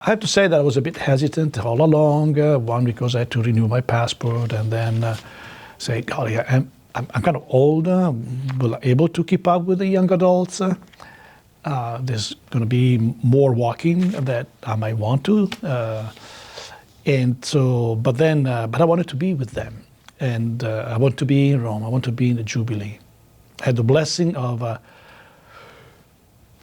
I have to say that I was a bit hesitant all along. One, because I had to renew my passport, and then say, golly, I'm kind of old, will I able to keep up with the young adults? There's going to be more walking that I might want to. And so, but I wanted to be with them. And I want to be in Rome. I want to be in the Jubilee. I had the blessing of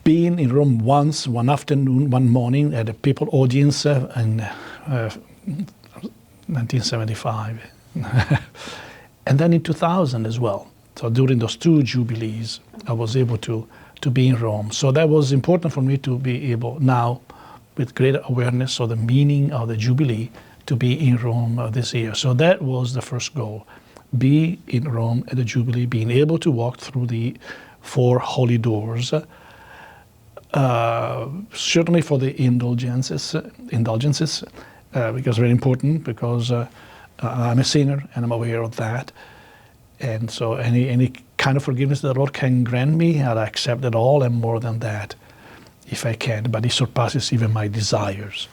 being in Rome once, one afternoon, one morning, at a papal audience in 1975. And then in 2000 as well. So during those two Jubilees, I was able to be in Rome. So that was important for me to be able now, with greater awareness of the meaning of the Jubilee, to be in Rome this year. So that was the first goal. Be in Rome at the Jubilee, being able to walk through the 4 holy doors. Certainly for the indulgences, because very important, because I'm a sinner and I'm aware of that. And so any kind of forgiveness that the Lord can grant me, I'll accept it all and more than that, if I can. But it surpasses even my desires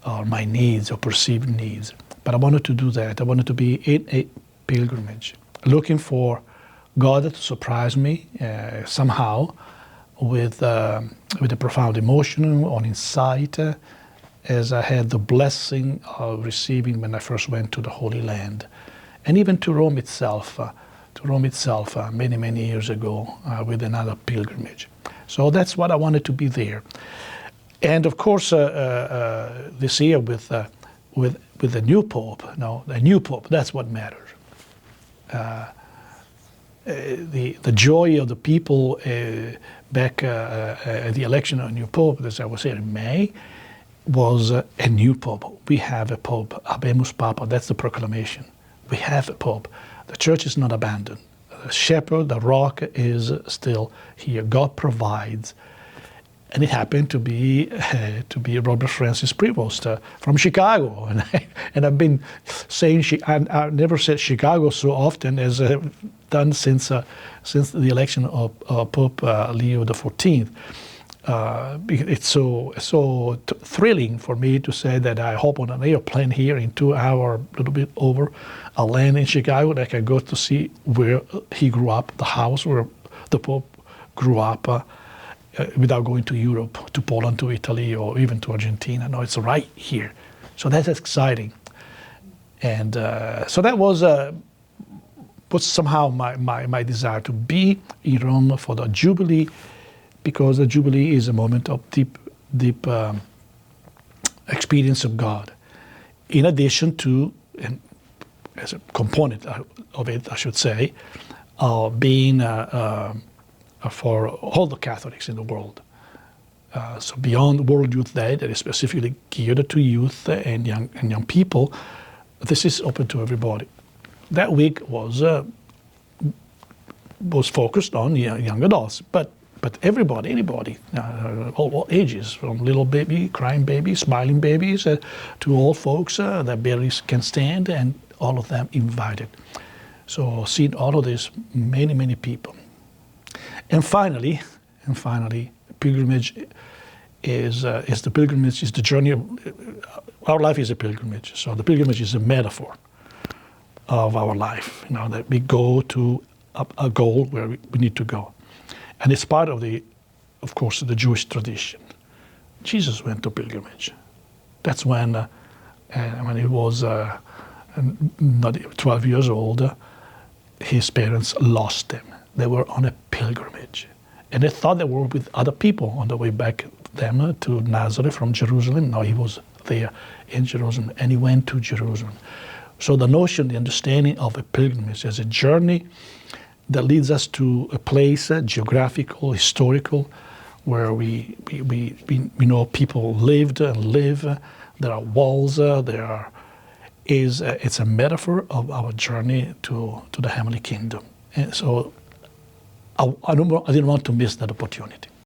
or my needs or perceived needs. But I wanted to do that. I wanted to be in a pilgrimage, looking for God to surprise me somehow with a profound emotion or insight, as I had the blessing of receiving when I first went to the Holy Land, and even to Rome itself, many, many years ago with another pilgrimage. So that's what I wanted to be there. And of course, this year with the new Pope, the new Pope, that's what matters. The joy of the people back at the election of a new Pope, as I was saying in May, was a new Pope. We have a Pope, Habemus Papa, that's the proclamation. We have a Pope. The Church is not abandoned. The shepherd, the rock, is still here. God provides. And it happened to be Robert Francis Prevost from Chicago, and I've been saying I've never said Chicago so often as I've done since the election of Pope Leo XIV. It's so thrilling for me to say that I hop on an airplane here in 2 hours, a little bit over, I'll land in Chicago, and I can go to see where he grew up, the house where the Pope grew up. Without going to Europe, to Poland, to Italy, or even to Argentina. No, it's right here. So that's exciting. And so that was somehow my desire, to be in Rome for the Jubilee, because the Jubilee is a moment of deep experience of God. In addition to, and as a component of it, I should say, being for all the Catholics in the world. So beyond World Youth Day, that is specifically geared to youth and young people, this is open to everybody. That week was focused on young adults, but everybody, anybody, all ages, from little baby, crying babies, smiling babies, to old folks that barely can stand, and all of them invited. So seeing all of this, many people. And finally, pilgrimage is the journey of our life is a pilgrimage. So the pilgrimage is a metaphor of our life. That we go to a goal where we need to go, and it's part of course, the Jewish tradition. Jesus went to pilgrimage. That's when he was not 12 years old, his parents lost him. They were on a pilgrimage, and they thought they were with other people on the way back them to Nazareth from Jerusalem. No, he was there in Jerusalem, and he went to Jerusalem. So the notion, the understanding of a pilgrimage as a journey that leads us to a place, geographical, historical, where we know people lived and live. There are walls. It's a metaphor of our journey to the heavenly kingdom. And so I didn't want to miss that opportunity.